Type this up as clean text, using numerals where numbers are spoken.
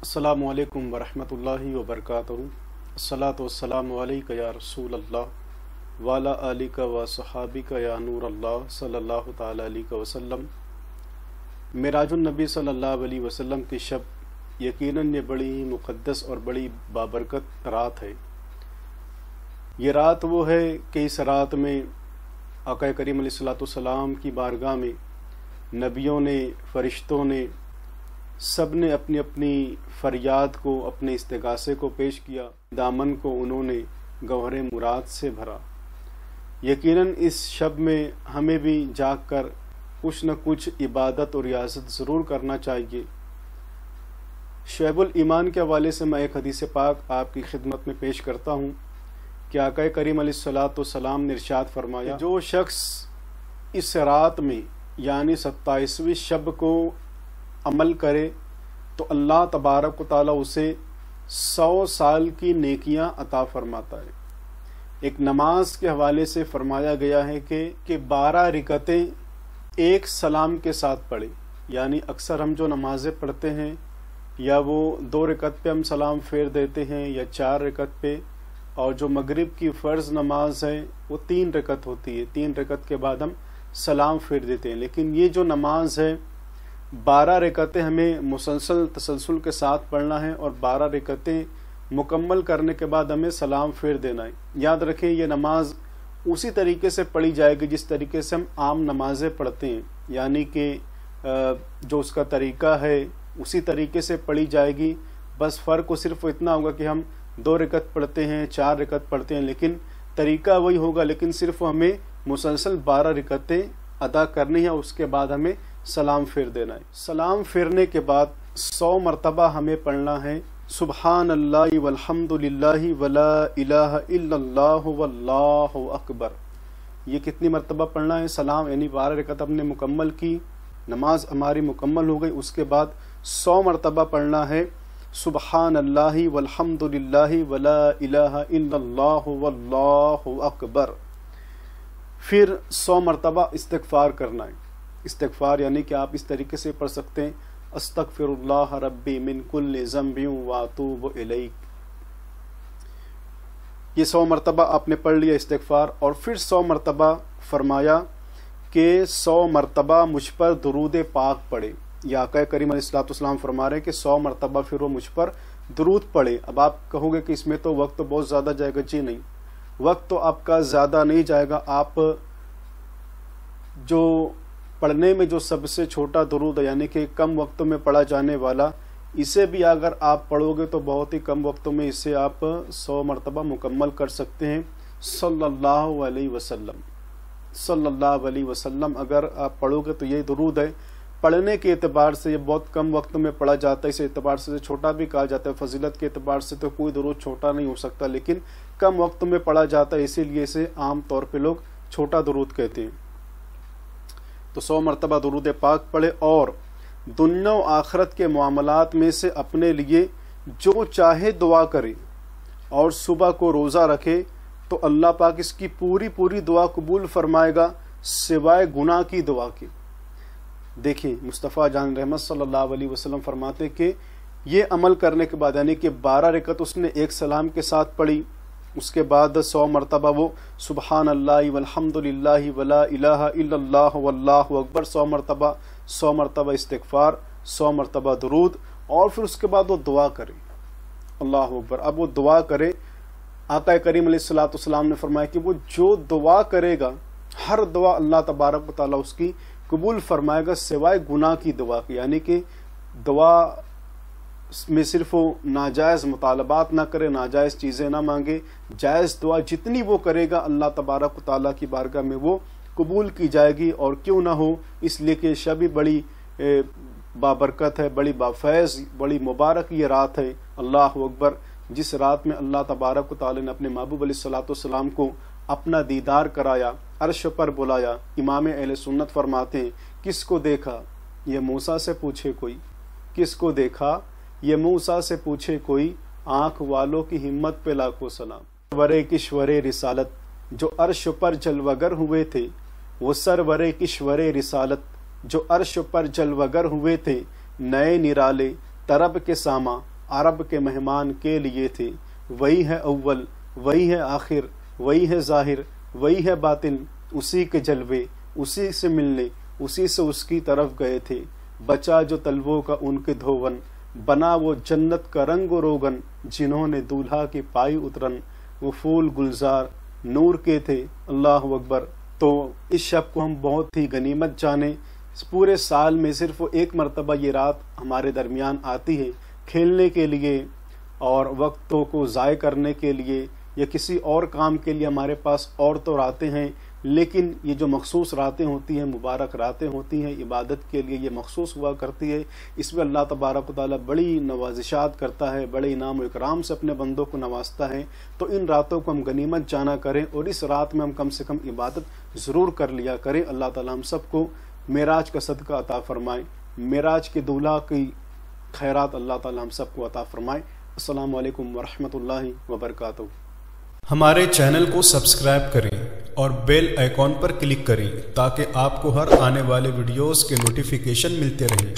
अस्सलामु अलैकुम वरहमतुल्लाहि वबरकातुहू। अस्सलातु वस्सलामु अलैका या रसूल अल्लाह वाला आलिका व सहाबिका या नूर अल्लाह सल्लल्लाहु ताला अलैहि वसल्लम। मेराजुन नबी सल्लल्लाहु अलैहि वसल्लम की शब यकीनन ये बड़ी मुक़द्दस और बड़ी बाबरकत रात है। ये रात वो है कि इस रात में आका करीम अलैहिस्सलाम की बारगाह में नबियों ने, फ़रिश्तों ने, सब ने अपनी अपनी फरियाद को, अपने इस्तिगासे को पेश किया। दामन को उन्होंने गौहर मुराद से भरा। यकीनन इस शब में हमें भी जाग कर कुछ न कुछ इबादत और रियाजत ज़रूर करना चाहिए। शुएबुल ईमान के हवाले से मैं एक हदीस पाक आपकी खिदमत में पेश करता हूँ कि आका करीम अलैहिस्सलाम ने इरशाद फरमाया, जो शख्स इस रात में यानी 27वीं शब को अमल करे तो अल्लाह तबारक व तआला उसे 100 साल की नेकियां अता फरमाता है। एक नमाज के हवाले से फरमाया गया है कि 12 रिकतें एक सलाम के साथ पढ़े। यानी अक्सर हम जो नमाजें पढ़ते हैं या वो 2 रिकत पे हम सलाम फेर देते हैं या 4 रिकत पे, और जो मगरिब की फ़र्ज़ नमाज है वो 3 रिकत होती है। 3 रिकत के बाद हम सलाम फेर देते हैं। लेकिन ये जो नमाज है 12 रिकतें हमें मुसलसल तसलसल के साथ पढ़ना है और 12 रिकतें मुकम्मल करने के बाद हमें सलाम फेर देना है। याद रखें, ये नमाज उसी तरीके से पढ़ी जाएगी जिस तरीके से हम आम नमाजें पढ़ते हैं। यानी कि जो उसका तरीका है उसी तरीके से पढ़ी जाएगी। बस फ़र्क को सिर्फ इतना होगा कि हम 2 रिकत पढ़ते हैं, 4 रिकत पढ़ते हैं, लेकिन तरीका वही होगा। लेकिन सिर्फ हमें मुसलसल 12 रिकतें अदा करनी है, उसके बाद हमें सलाम फेर देना है। सलाम फेरने के बाद 100 मरतबा हमें पढ़ना है सुबहान अल्लाह वल्हम्दुलिल्लाहि वला इलाहा इल्लल्लाहु वल्लाहु अकबर। ये कितनी मरतबा पढ़ना है? सलाम यानी 12 रिकत हमने मुकम्मल की, नमाज हमारी मुकम्मल हो गई, उसके बाद 100 मरतबा पढ़ना है सुबहान अल्लाह वल्हम्दुलिल्लाहि वला इलाहा इल्लल्लाहु वल्लाहु अकबर। फिर 100 मरतबा इस्तिग़फ़ार करना है। इस्तिग़फ़ार यानी कि आप इस तरीके से पढ़ सकते हैं, अस्तग़फ़िरुल्लाह रब्बी मिन कुल्लि ज़ंबिन व अतूबु इलैह। ये 100 मरतबा आपने पढ़ लिया इस्तिग़फ़ार। और फिर 100 मरतबा फरमाया कि 100 मरतबा मुझ पर दुरूद पाक पढ़े। या आका करीम अलैहिस्सलाम फरमा रहे हैं कि 100 मरतबा फिर वो मुझ पर दुरूद पढ़े। अब आप कहोगे कि इसमें तो वक्त तो बहुत ज़्यादा जाएगा। जी नहीं, वक्त तो आपका ज़्यादा नहीं जाएगा। आप जो पढ़ने में जो सबसे छोटा दुरूद है यानी कि कम वक्त में पढ़ा जाने वाला, इसे भी अगर आप पढ़ोगे तो बहुत ही कम वक्त में इसे आप 100 मरतबा मुकम्मल कर सकते हैं। सल्लल्लाहु अलैहि वसल्लम, सल्लल्लाहु अलैहि वसल्लम अगर आप पढ़ोगे तो ये दुरूद है। पढ़ने के एतबार से ये बहुत कम वक्त में पढ़ा जाता है, इस एतबार से छोटा भी कहा जाता है। फजीलत के एतबार से तो कोई दुरूद छोटा नहीं हो सकता, लेकिन कम वक्त में पढ़ा जाता है, इसीलिए इसे आम तौर पे लोग छोटा दुरूद कहते हैं। तो 100 मरतबा दुरूद पाक पढ़े और दुनिया और आखिरत के मामलात में से अपने लिए जो चाहे दुआ करे और सुबह को रोज़ा रखे तो अल्लाह पाक इसकी पूरी पूरी दुआ कबूल फरमाएगा सिवाय गुनाह की दुआ के। देखिए, मुस्तफ़ा जान रहमत सल्लल्लाहु अलैहि वसल्लम फरमाते कि ये अमल करने के बाद यानी कि 12 रिकत उसने एक सलाम के साथ पढ़ी, उसके बाद 100 मरतबा वो सुबहान अल्लाह वल्हम्दुलिल्लाहि वला इलाहा इल्लल्लाहु वल्लाहु अकबर 100 मरतबा, 100 मरतबा इस्तिग़फ़ार, 100 मरतबा दुरूद, और फिर उसके बाद वो दुआ करे, अल्लाहु अकबर। अब वो दुआ करे, आका करीम अलैहिस्सलाम ने फरमाया कि वो जो दुआ करेगा हर दुआ अल्लाह तबारक व तआला उसकी कबूल फरमाएगा सिवाय गुनाह की दुआ की। यानी कि दुआ में सिर्फ वो नाजायज़ मुतालबात ना करे, नाजायज़ चीज़ें ना मांगे, जायज़ दुआ जितनी वो करेगा अल्लाह तबारक व तआला की बारगाह में वो कबूल की जाएगी। और क्यों ना हो, इसलिए कि शब बड़ी बाबरकत है, बड़ी बाफैज़, बड़ी मुबारक ये रात है। अल्लाह अकबर। जिस रात में अल्लाह तबारक व तआला ने अपने महबूब अलैहिस्सलाम को अपना दीदार कराया, अर्श पर बुलाया। इमाम अहले सुन्नत फरमाते हैं, किसको देखा ये मूसा से पूछे कोई, किसको देखा ये मूसा से पूछे कोई, आंख वालों की हिम्मत पे लाखों सलाम। वरे किश्वरे रिसालत जो अर्श पर जलवगर हुए थे, वो सरवरे किश्वरे रिसालत जो अर्श पर जलवगर हुए थे, नए निराले तरब के सामा अरब के मेहमान के लिए थे। वही है अव्वल, वही है आखिर, वही है ज़ाहिर, वही है बातिन, उसी के जलवे, उसी से मिलने, उसी से उसकी तरफ गए थे। बचा जो तलवों का उनके धोवन, बना वो जन्नत का रंग व रोगन, जिन्होंने दूल्हा की पाई उतरन, वो फूल गुलजार नूर के थे। अल्लाह अकबर। तो इस शब को हम बहुत ही गनीमत जाने। इस पूरे साल में सिर्फ एक मरतबा ये रात हमारे दरमियान आती है, खेलने के लिए और वक्तों को ज़ाय करने के लिए या किसी और काम के लिए हमारे पास और तो रातें हैं, लेकिन ये जो मखसूस रातें होती हैं, मुबारक रातें होती हैं, इबादत के लिए ये मखसूस हुआ करती है। इसमें अल्लाह तबारक व तआला बड़ी नवाजिशात करता है, बड़े इनाम व इकराम से अपने बंदों को नवाजता है। तो इन रातों को हम गनीमत जाना करें और इस रात में हम कम से कम इबादत ज़रूर कर लिया करें। अल्लाह ताला हम सबको मेराज का सदका अता फरमाए, मेराज के दूल्हा की खैरात अल्लाह ताला हम सबको अता फरमाए। अस्सलामु अलैकुम वरहमतुल्लाहि वबरकातुहू। हमारे चैनल को सब्सक्राइब करें और बेल आइकॉन पर क्लिक करें ताकि आपको हर आने वाले वीडियोस के नोटिफिकेशन मिलते रहें।